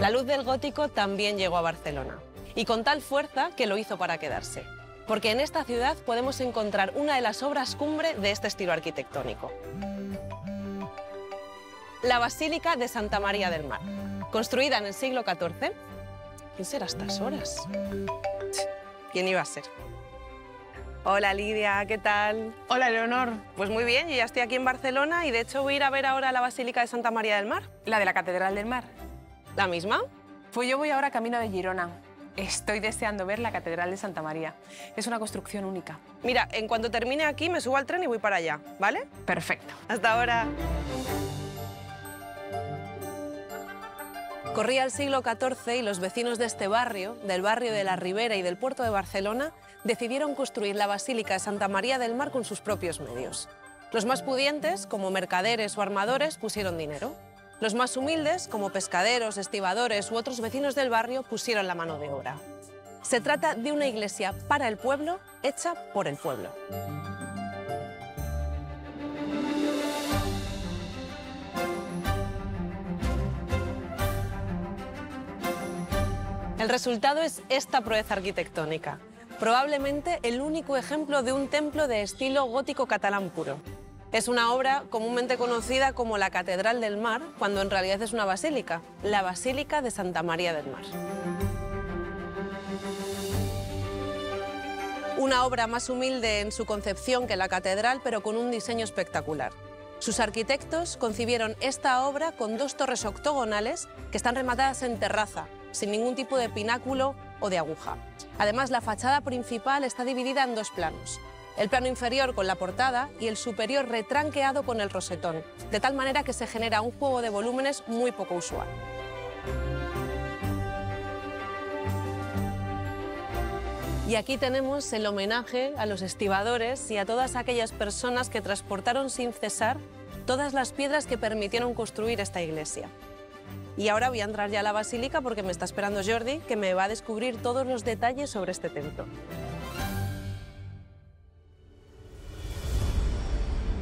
La luz del gótico también llegó a Barcelona, y con tal fuerza que lo hizo para quedarse, porque en esta ciudad podemos encontrar una de las obras cumbre de este estilo arquitectónico. La Basílica de Santa María del Mar, construida en el siglo XIV. ¿Quién será a estas horas? ¿Quién iba a ser? Hola Lidia, ¿qué tal? Hola Leonor. Pues muy bien, yo ya estoy aquí en Barcelona y de hecho voy a ir a ver ahora la Basílica de Santa María del Mar. La de la Catedral del Mar. ¿La misma? Pues yo voy ahora camino de Girona. Estoy deseando ver la Catedral de Santa María. Es una construcción única. Mira, en cuanto termine aquí me subo al tren y voy para allá, ¿vale? Perfecto. Hasta ahora. Corría el siglo XIV y los vecinos de este barrio, del barrio de la Ribera y del puerto de Barcelona, decidieron construir la Basílica de Santa María del Mar con sus propios medios. Los más pudientes, como mercaderes o armadores, pusieron dinero. Los más humildes, como pescaderos, estibadores u otros vecinos del barrio, pusieron la mano de obra. Se trata de una iglesia para el pueblo, hecha por el pueblo. El resultado es esta proeza arquitectónica, probablemente el único ejemplo de un templo de estilo gótico catalán puro. Es una obra comúnmente conocida como la Catedral del Mar, cuando en realidad es una basílica, la Basílica de Santa María del Mar. Una obra más humilde en su concepción que la catedral, pero con un diseño espectacular. Sus arquitectos concibieron esta obra con dos torres octogonales que están rematadas en terraza, sin ningún tipo de pináculo o de aguja. Además, la fachada principal está dividida en dos planos. El plano inferior con la portada y el superior retranqueado con el rosetón, de tal manera que se genera un juego de volúmenes muy poco usual. Y aquí tenemos el homenaje a los estibadores y a todas aquellas personas que transportaron sin cesar todas las piedras que permitieron construir esta iglesia. Y ahora voy a entrar ya a la basílica porque me está esperando Jordi, que me va a descubrir todos los detalles sobre este templo.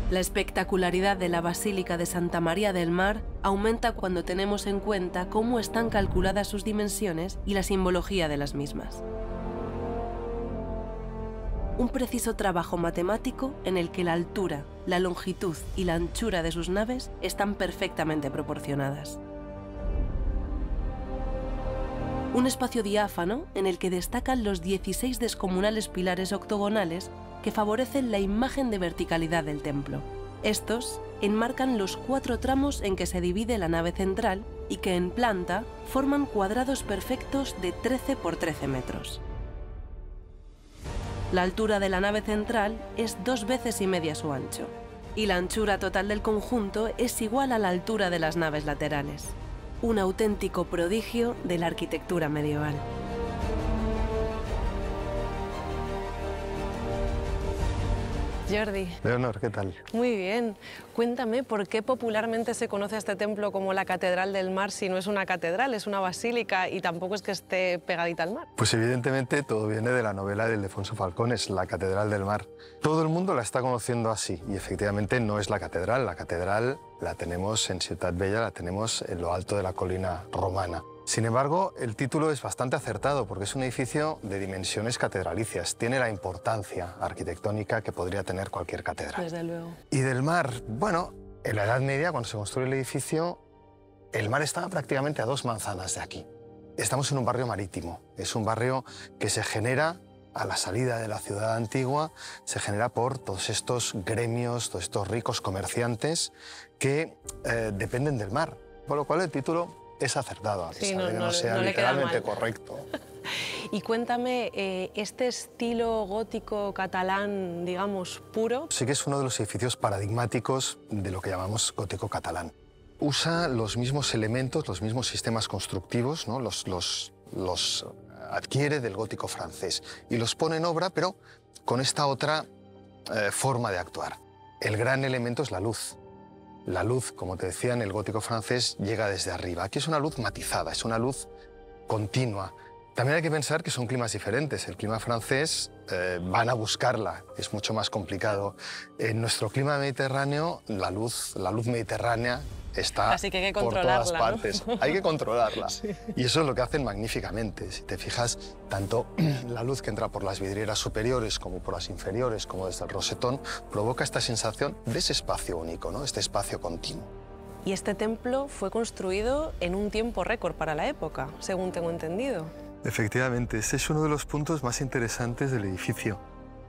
La espectacularidad de la Basílica de Santa María del Mar aumenta cuando tenemos en cuenta cómo están calculadas sus dimensiones y la simbología de las mismas. Un preciso trabajo matemático en el que la altura, la longitud y la anchura de sus naves están perfectamente proporcionadas. Un espacio diáfano en el que destacan los 16 descomunales pilares octogonales que favorecen la imagen de verticalidad del templo. Estos enmarcan los 4 tramos en que se divide la nave central y que en planta forman cuadrados perfectos de 13 por 13 metros. La altura de la nave central es 2 veces y media su ancho, y la anchura total del conjunto es igual a la altura de las naves laterales. Un auténtico prodigio de la arquitectura medieval. Jordi. Leonor, ¿qué tal? Muy bien. Cuéntame, ¿por qué popularmente se conoce a este templo como la Catedral del Mar si no es una catedral, es una basílica y tampoco es que esté pegadita al mar? Pues evidentemente todo viene de la novela de Ildefonso Falcones, La Catedral del Mar. Todo el mundo la está conociendo así y efectivamente no es la catedral. La catedral la tenemos en Ciutat Vella, la tenemos en lo alto de la colina romana. Sin embargo, el título es bastante acertado porque es un edificio de dimensiones catedralicias. Tiene la importancia arquitectónica que podría tener cualquier catedral. Desde luego. Y del mar, bueno, en la Edad Media, cuando se construye el edificio, el mar estaba prácticamente a 2 manzanas de aquí. Estamos en un barrio marítimo. Es un barrio que se genera a la salida de la ciudad antigua, se genera por todos estos gremios, todos estos ricos comerciantes que dependen del mar. Por lo cual el título es acertado, a pesar de que no sea literalmente correcto. Y cuéntame, este estilo gótico catalán, digamos, puro... Sí que es uno de los edificios paradigmáticos de lo que llamamos gótico catalán. Usa los mismos elementos, los mismos sistemas constructivos, ¿no? Los adquiere del gótico francés y los pone en obra, pero con esta otra forma de actuar. El gran elemento es la luz. La luz, como te decía, en el gótico francés llega desde arriba. Aquí es una luz matizada, es una luz continua. También hay que pensar que son climas diferentes. El clima francés van a buscarla, es mucho más complicado. En nuestro clima mediterráneo, la luz mediterránea está Así que hay que por todas controlarla, partes. ¿no? Hay que controlarla. Sí. Y eso es lo que hacen magníficamente. Si te fijas, tanto la luz que entra por las vidrieras superiores como por las inferiores, como desde el rosetón, provoca esta sensación de ese espacio único, ¿no? Este espacio continuo. Y este templo fue construido en un tiempo récord para la época, según tengo entendido. Efectivamente, este es uno de los puntos más interesantes del edificio.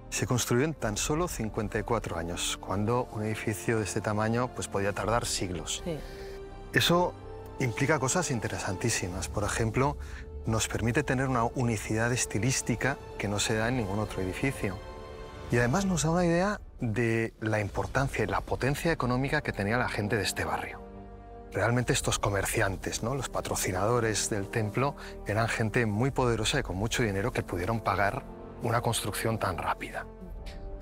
Se construyó en tan solo 54 años, cuando un edificio de este tamaño pues, podía tardar siglos. Sí. Eso implica cosas interesantísimas. Por ejemplo, nos permite tener una unicidad estilística que no se da en ningún otro edificio. Y además nos da una idea de la importancia y la potencia económica que tenía la gente de este barrio. Realmente estos comerciantes, ¿no? Los patrocinadores del templo, eran gente muy poderosa y con mucho dinero que pudieron pagar una construcción tan rápida.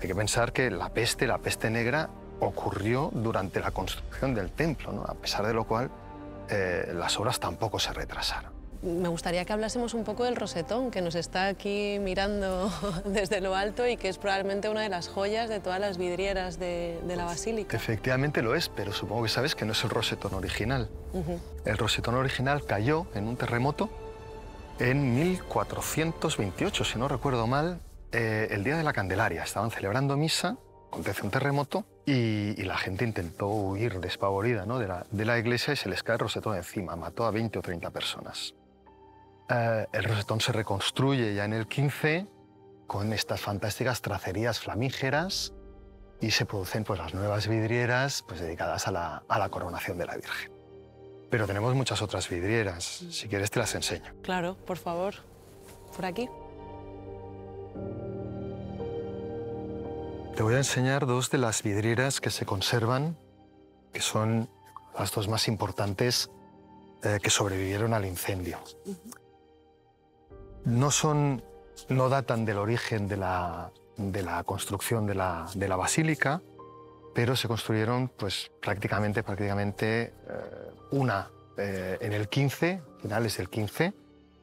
Hay que pensar que la peste negra, ocurrió durante la construcción del templo, ¿no? A pesar de lo cual las obras tampoco se retrasaron. Me gustaría que hablásemos un poco del rosetón, que nos está aquí mirando desde lo alto y que es probablemente una de las joyas de todas las vidrieras de la basílica. Efectivamente lo es, pero supongo que sabes que no es el rosetón original. El rosetón original cayó en un terremoto en 1428, si no recuerdo mal, el día de la Candelaria. Estaban celebrando misa, acontece un terremoto y la gente intentó huir despavorida, ¿no? de la iglesia y se les cae el rosetón encima. Mató a 20 o 30 personas. El rosetón se reconstruye ya en el 15 con estas fantásticas tracerías flamígeras y se producen pues, las nuevas vidrieras pues, dedicadas a la coronación de la Virgen. Pero tenemos muchas otras vidrieras. Si quieres te las enseño. Claro, por favor. Por aquí. Te voy a enseñar dos de las vidrieras que se conservan, que son las dos más importantes que sobrevivieron al incendio. No datan del origen de la construcción de la basílica, pero se construyeron pues, prácticamente una en el 15, finales del 15,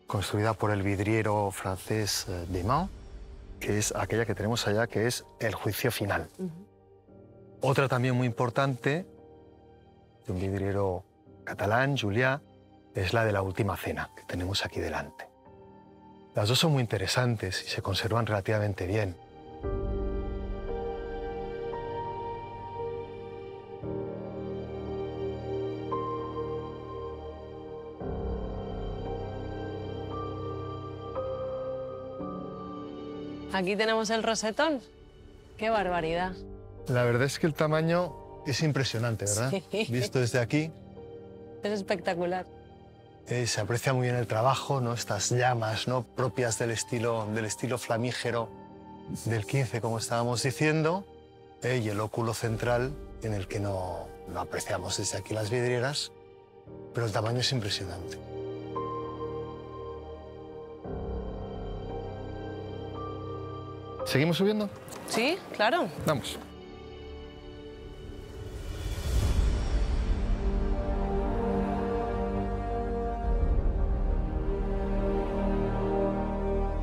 construida por el vidriero francés Demant, que es aquella que tenemos allá, que es el juicio final. Otra también muy importante, de un vidriero catalán, Julià, es la de la Última Cena, que tenemos aquí delante. Las dos son muy interesantes y se conservan relativamente bien. Aquí tenemos el rosetón. ¡Qué barbaridad! La verdad es que el tamaño es impresionante, ¿verdad? Sí. Visto desde aquí. Es espectacular. Se aprecia muy bien el trabajo, ¿no? Estas llamas, ¿no? Propias del estilo flamígero del 15, como estábamos diciendo, y el óculo central en el que no apreciamos desde aquí las vidrieras, pero el tamaño es impresionante. ¿Seguimos subiendo? Sí, claro. Vamos.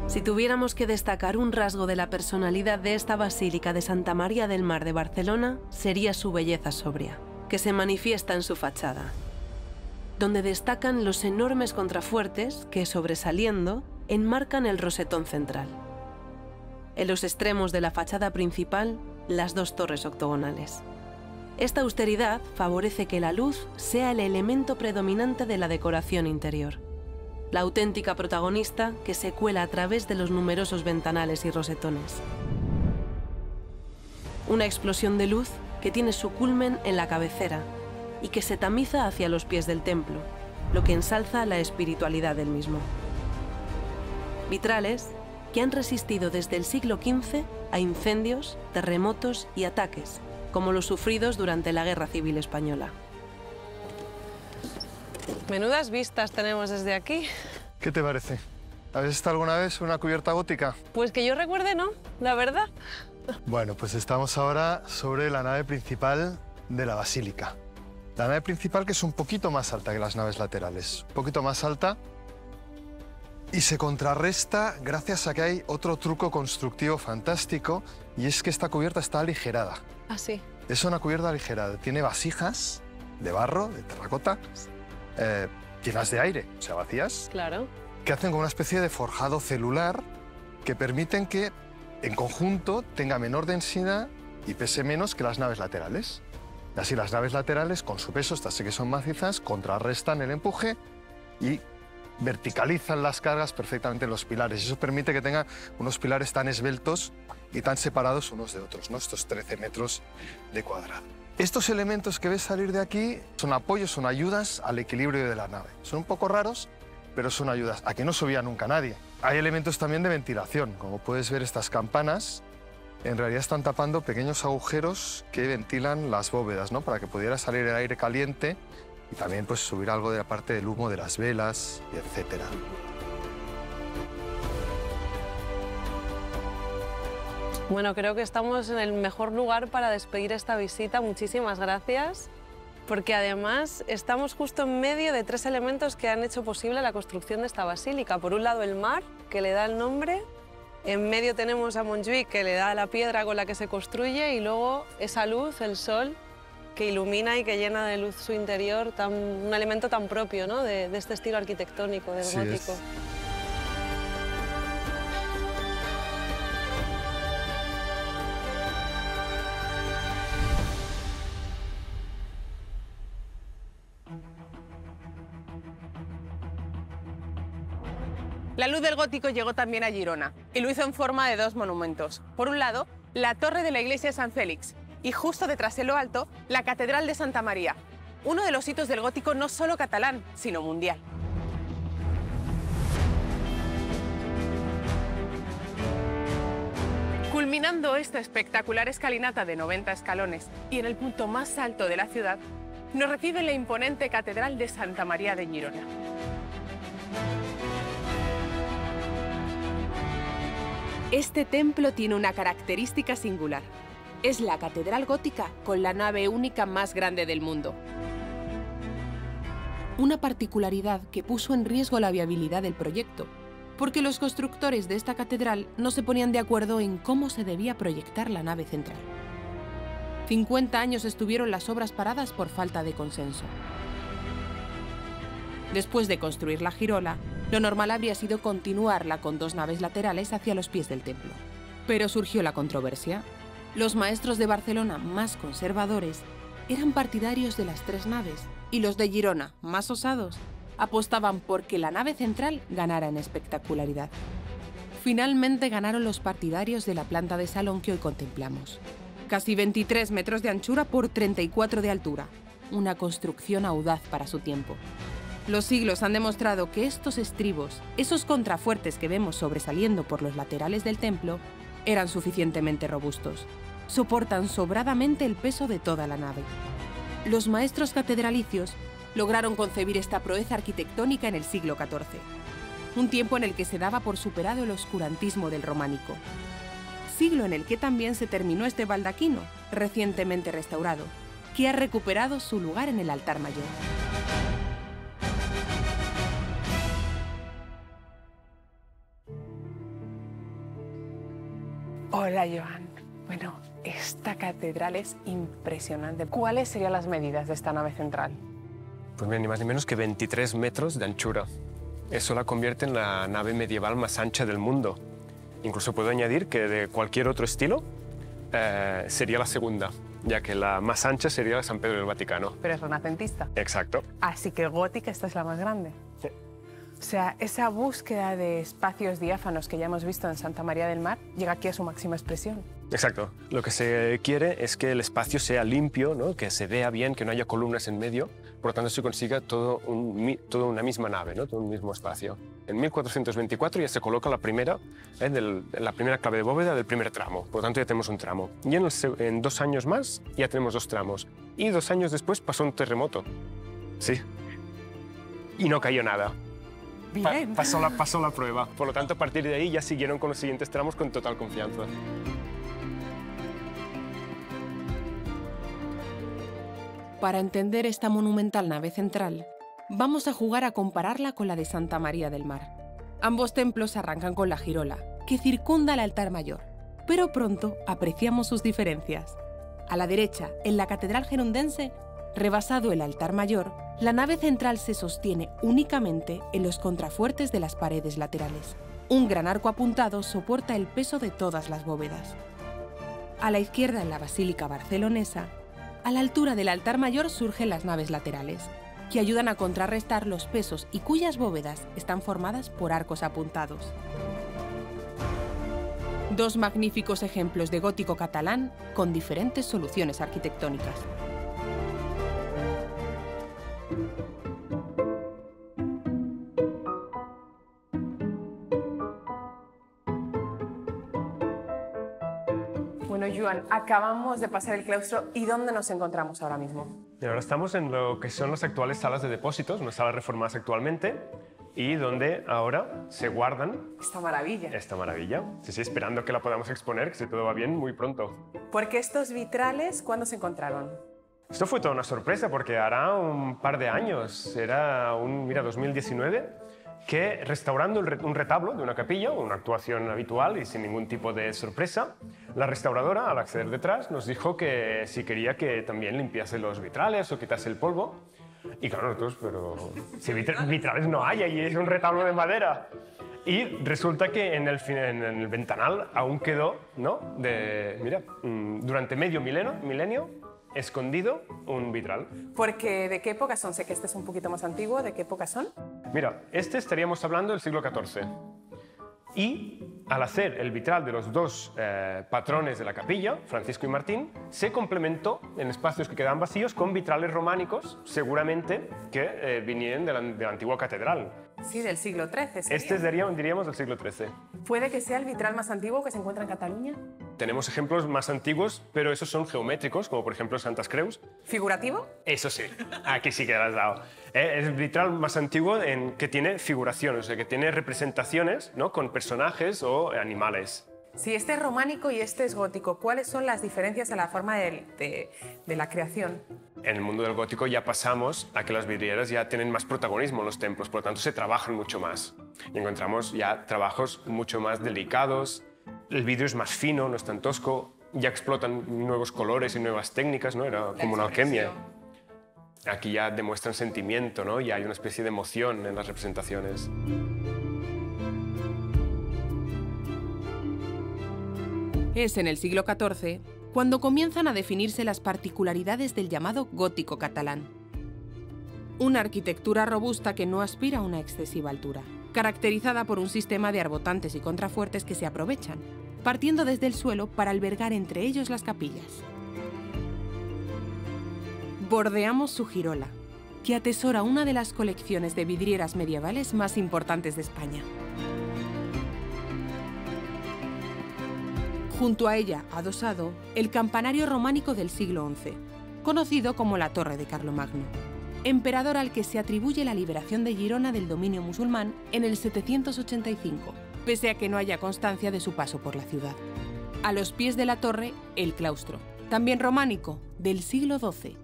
Si tuviéramos que destacar un rasgo de la personalidad de esta Basílica de Santa María del Mar de Barcelona, sería su belleza sobria, que se manifiesta en su fachada, donde destacan los enormes contrafuertes que, sobresaliendo, enmarcan el rosetón central. En los extremos de la fachada principal, las dos torres octogonales. Esta austeridad favorece que la luz sea el elemento predominante de la decoración interior, la auténtica protagonista que se cuela a través de los numerosos ventanales y rosetones. Una explosión de luz que tiene su culmen en la cabecera y que se tamiza hacia los pies del templo, lo que ensalza la espiritualidad del mismo. Vitrales que han resistido desde el siglo XV a incendios, terremotos y ataques, como los sufridos durante la Guerra Civil Española. Menudas vistas tenemos desde aquí. ¿Qué te parece? ¿Has estado alguna vez en una cubierta gótica? Pues que yo recuerde, no, la verdad. Bueno, pues estamos ahora sobre la nave principal de la basílica. La nave principal, que es un poquito más alta que las naves laterales, un poquito más alta, y se contrarresta gracias a que hay otro truco constructivo fantástico, y es que esta cubierta está aligerada. Ah, sí. Es una cubierta aligerada, tiene vasijas de barro, de terracota, llenas de aire, o sea, vacías, Claro. que hacen como una especie de forjado celular que permiten que, en conjunto, tenga menor densidad y pese menos que las naves laterales. Y así las naves laterales, con su peso, estas sí que son macizas, contrarrestan el empuje y verticalizan las cargas perfectamente en los pilares. Y eso permite que tengan unos pilares tan esbeltos y tan separados unos de otros, ¿no? Estos 13 metros de cuadrado. Estos elementos que ves salir de aquí son apoyos, son ayudas al equilibrio de la nave. Son un poco raros, pero son ayudas. Aquí no subía nunca nadie. Hay elementos también de ventilación. Como puedes ver, estas campanas en realidad están tapando pequeños agujeros que ventilan las bóvedas, ¿no? Para que pudiera salir el aire caliente y también pues, subir algo de la parte del humo de las velas, etc. Bueno, creo que estamos en el mejor lugar para despedir esta visita. Muchísimas gracias, porque además estamos justo en medio de tres elementos que han hecho posible la construcción de esta basílica. Por un lado, el mar, que le da el nombre. En medio tenemos a Montjuïc, que le da la piedra con la que se construye, y luego esa luz, el sol, que ilumina y que llena de luz su interior, un elemento tan propio, ¿no? de este estilo arquitectónico, del gótico. La luz del gótico llegó también a Girona y lo hizo en forma de dos monumentos. Por un lado, la torre de la iglesia de San Félix y justo detrás en lo alto, la catedral de Santa María, uno de los hitos del gótico no solo catalán, sino mundial. Culminando esta espectacular escalinata de 90 escalones y en el punto más alto de la ciudad, nos recibe la imponente catedral de Santa María de Girona. Este templo tiene una característica singular. Es la catedral gótica con la nave única más grande del mundo. Una particularidad que puso en riesgo la viabilidad del proyecto, porque los constructores de esta catedral no se ponían de acuerdo en cómo se debía proyectar la nave central. 50 años estuvieron las obras paradas por falta de consenso. Después de construir la girola, lo normal habría sido continuarla con dos naves laterales hacia los pies del templo. Pero surgió la controversia. Los maestros de Barcelona más conservadores eran partidarios de las tres naves y los de Girona, más osados, apostaban por que la nave central ganara en espectacularidad. Finalmente ganaron los partidarios de la planta de salón que hoy contemplamos. Casi 23 metros de anchura por 34 de altura. Una construcción audaz para su tiempo. Los siglos han demostrado que estos estribos, esos contrafuertes que vemos sobresaliendo por los laterales del templo, eran suficientemente robustos. Soportan sobradamente el peso de toda la nave. Los maestros catedralicios lograron concebir esta proeza arquitectónica en el siglo XIV, un tiempo en el que se daba por superado el oscurantismo del románico. Siglo en el que también se terminó este baldaquino, recientemente restaurado, que ha recuperado su lugar en el altar mayor. Hola, Joan. Bueno, esta catedral es impresionante. ¿Cuáles serían las medidas de esta nave central? Pues mira, ni más ni menos que 23 metros de anchura. Eso la convierte en la nave medieval más ancha del mundo. Incluso puedo añadir que de cualquier otro estilo sería la segunda, ya que la más ancha sería la San Pedro del Vaticano. Pero es renacentista. Exacto. Así que gótica esta es la más grande. Sí. O sea, esa búsqueda de espacios diáfanos que ya hemos visto en Santa María del Mar llega aquí a su máxima expresión. Exacto. Lo que se quiere es que el espacio sea limpio, ¿no? Que se vea bien, que no haya columnas en medio. Por lo tanto, se consiga toda una misma nave, ¿no? Todo un mismo espacio. En 1424 ya se coloca la primera clave de bóveda del primer tramo. Por lo tanto, ya tenemos un tramo. Y en 2 años más ya tenemos 2 tramos. Y 2 años después pasó un terremoto. Sí. Y no cayó nada. Bien. Pasó la prueba. Por lo tanto, a partir de ahí ya siguieron con los siguientes tramos con total confianza. Para entender esta monumental nave central, vamos a jugar a compararla con la de Santa María del Mar. Ambos templos arrancan con la girola, que circunda el altar mayor, pero pronto apreciamos sus diferencias. A la derecha, en la catedral gerundense, Rebasado el altar mayor, la nave central se sostiene únicamente en los contrafuertes de las paredes laterales. Un gran arco apuntado soporta el peso de todas las bóvedas. A la izquierda, en la Basílica Barcelonesa, a la altura del altar mayor surgen las naves laterales, que ayudan a contrarrestar los pesos y cuyas bóvedas están formadas por arcos apuntados. Dos magníficos ejemplos de gótico catalán con diferentes soluciones arquitectónicas. Bueno, Joan, acabamos de pasar el claustro. ¿Y dónde nos encontramos ahora mismo? Y ahora estamos en lo que son las actuales salas de depósitos, unas salas reformadas actualmente, y donde ahora se guardan Esta maravilla. esta maravilla. Sí, esperando que la podamos exponer, que si todo va bien, muy pronto. Porque estos vitrales, ¿cuándo se encontraron? Esto fue toda una sorpresa porque hará un par de años, era 2019, que restaurando un retablo de una capilla, una actuación habitual y sin ningún tipo de sorpresa, la restauradora, al acceder detrás, nos dijo que si quería que también limpiase los vitrales o quitase el polvo. Y claro, nosotros, pero si vitrales no hay, allí es un retablo de madera. Y resulta que en el ventanal aún quedó, ¿no? Mira, durante medio milenio, escondido un vitral. Porque ¿de qué época son? Sé que este es un poquito más antiguo. ¿De qué época son? Mira, estaríamos hablando del siglo XIV. Y al hacer el vitral de los dos patrones de la capilla, Francisco y Martín, se complementó en espacios que quedaban vacíos con vitrales románicos, seguramente que vinieron de la antigua catedral. Sí, del siglo XIII. sería. Este diríamos del siglo XIII. ¿Puede que sea el vitral más antiguo que se encuentra en Cataluña? Tenemos ejemplos más antiguos, pero esos son geométricos, como por ejemplo Santas Creus. ¿Figurativo? Eso sí, aquí sí que lo has dado. Es el vitral más antiguo que tiene figuraciones, o sea, que tiene representaciones, ¿no? Con personajes o animales. Si este es románico y este es gótico, ¿cuáles son las diferencias en la forma de la creación? En el mundo del gótico ya pasamos a que las vidrieras ya tienen más protagonismo en los templos, por lo tanto se trabajan mucho más. Y encontramos ya trabajos mucho más delicados, el vidrio es más fino, no es tan tosco, ya explotan nuevos colores y nuevas técnicas, ¿no? Era como una alquimia. Aquí ya demuestran sentimiento, ¿no? Ya hay una especie de emoción en las representaciones. Es en el siglo XIV cuando comienzan a definirse las particularidades del llamado gótico catalán. Una arquitectura robusta que no aspira a una excesiva altura, caracterizada por un sistema de arbotantes y contrafuertes que se aprovechan, partiendo desde el suelo para albergar entre ellos las capillas. Bordeamos su girola, que atesora una de las colecciones de vidrieras medievales más importantes de España. Junto a ella, adosado, el campanario románico del siglo XI, conocido como la Torre de Carlomagno, emperador al que se atribuye la liberación de Girona del dominio musulmán en el 785, pese a que no haya constancia de su paso por la ciudad. A los pies de la torre, el claustro, también románico, del siglo XII,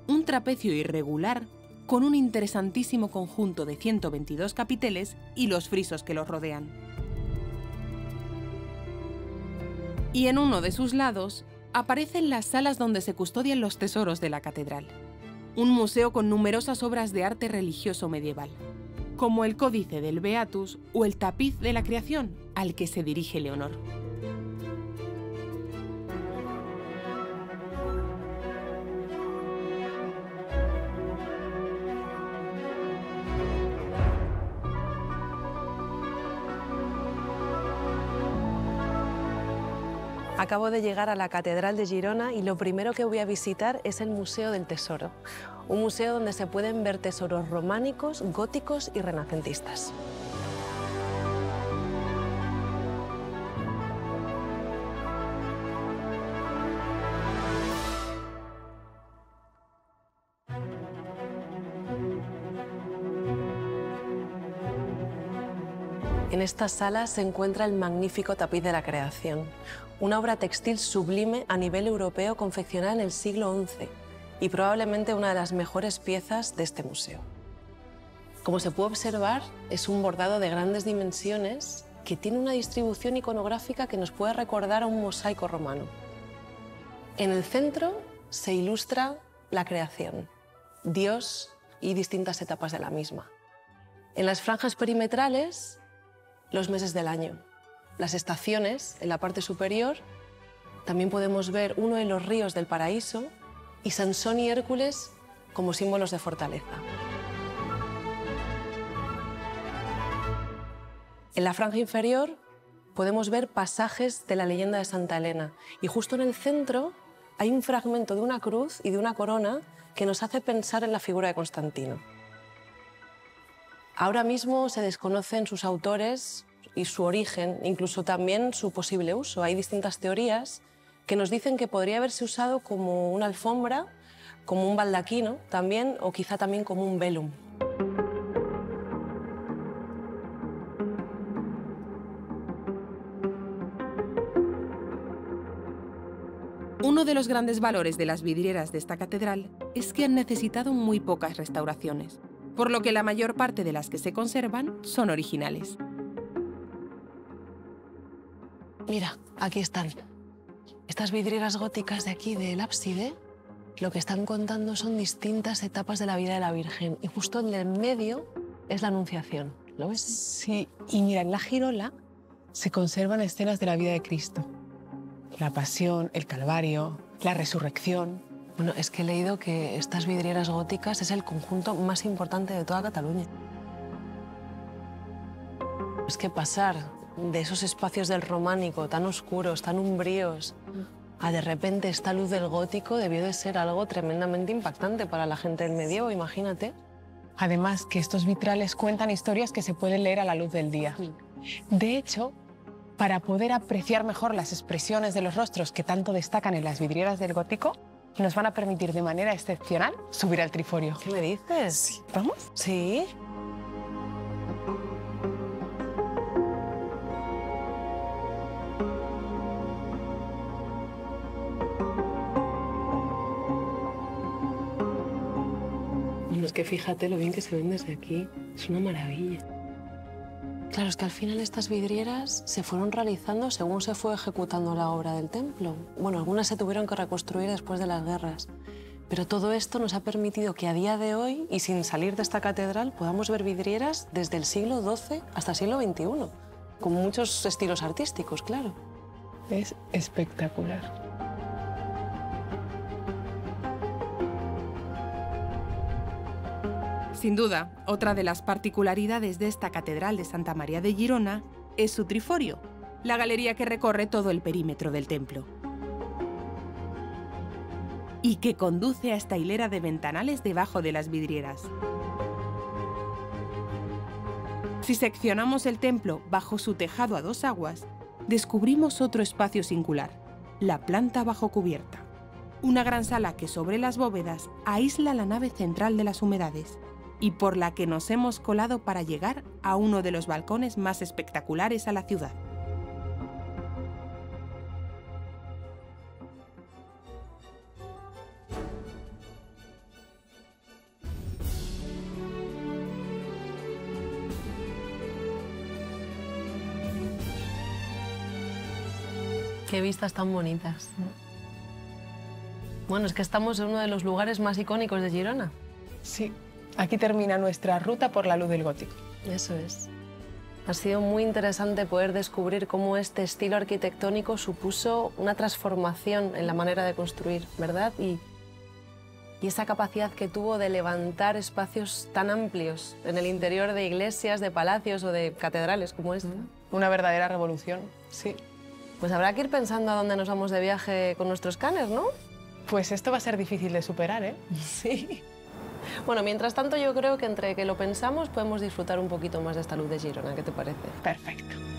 un trapecio irregular con un interesantísimo conjunto de 122 capiteles y los frisos que los rodean. Y en uno de sus lados aparecen las salas donde se custodian los tesoros de la catedral. Un museo con numerosas obras de arte religioso medieval, como el Códice del Beatus o el Tapiz de la Creación, al que se dirige Leonor. Acabo de llegar a la Catedral de Girona y lo primero que voy a visitar es el Museo del Tesoro, un museo donde se pueden ver tesoros románicos, góticos y renacentistas. En esta sala se encuentra el magnífico Tapiz de la Creación, una obra textil sublime a nivel europeo confeccionada en el siglo XI y probablemente una de las mejores piezas de este museo. Como se puede observar, es un bordado de grandes dimensiones que tiene una distribución iconográfica que nos puede recordar a un mosaico romano. En el centro se ilustra la creación, Dios y distintas etapas de la misma. En las franjas perimetrales, los meses del año. Las estaciones, en la parte superior, también podemos ver uno de los ríos del paraíso y Sansón y Hércules como símbolos de fortaleza. En la franja inferior podemos ver pasajes de la leyenda de Santa Elena y justo en el centro hay un fragmento de una cruz y de una corona que nos hace pensar en la figura de Constantino. Ahora mismo se desconocen sus autores y su origen, incluso también su posible uso. Hay distintas teorías que nos dicen que podría haberse usado como una alfombra, como un baldaquino también, o quizá también como un velum. Uno de los grandes valores de las vidrieras de esta catedral es que han necesitado muy pocas restauraciones, por lo que la mayor parte de las que se conservan son originales. Mira, aquí están. Estas vidrieras góticas de aquí, del ábside, lo que están contando son distintas etapas de la vida de la Virgen. Y justo en el medio es la Anunciación. ¿Lo ves? Sí, y mira, en la girola se conservan escenas de la vida de Cristo. La pasión, el calvario, la resurrección. Bueno, es que he leído que estas vidrieras góticas es el conjunto más importante de toda Cataluña. Es que pasar de esos espacios del románico tan oscuros, tan umbríos, a de repente esta luz del gótico debió de ser algo tremendamente impactante para la gente del medievo, imagínate. Además, que estos vitrales cuentan historias que se pueden leer a la luz del día. De hecho, para poder apreciar mejor las expresiones de los rostros que tanto destacan en las vidrieras del gótico, nos van a permitir de manera excepcional subir al triforio. ¿Qué me dices? Sí. ¿Vamos? Sí. Bueno, es que fíjate lo bien que se ven desde aquí. Es una maravilla. Claro, es que al final estas vidrieras se fueron realizando según se fue ejecutando la obra del templo. Bueno, algunas se tuvieron que reconstruir después de las guerras. Pero todo esto nos ha permitido que a día de hoy, y sin salir de esta catedral, podamos ver vidrieras desde el siglo XII hasta el siglo XXI, con muchos estilos artísticos, claro. Es espectacular. Sin duda, otra de las particularidades de esta Catedral de Santa María de Girona es su triforio, la galería que recorre todo el perímetro del templo y que conduce a esta hilera de ventanales debajo de las vidrieras. Si seccionamos el templo bajo su tejado a dos aguas, descubrimos otro espacio singular, la planta bajo cubierta, una gran sala que sobre las bóvedas aísla la nave central de las humedades y por la que nos hemos colado para llegar a uno de los balcones más espectaculares a la ciudad. Qué vistas tan bonitas. Bueno, es que estamos en uno de los lugares más icónicos de Girona. Sí, aquí termina nuestra ruta por la luz del gótico. Eso es. Ha sido muy interesante poder descubrir cómo este estilo arquitectónico supuso una transformación en la manera de construir, ¿verdad? Y esa capacidad que tuvo de levantar espacios tan amplios en el interior de iglesias, de palacios o de catedrales como esta. Una verdadera revolución, sí. Pues habrá que ir pensando a dónde nos vamos de viaje con nuestro escáner, ¿no? Pues esto va a ser difícil de superar, ¿eh? Sí. Bueno, mientras tanto yo creo que entre que lo pensamos podemos disfrutar un poquito más de esta luz de Girona. ¿Qué te parece? Perfecto.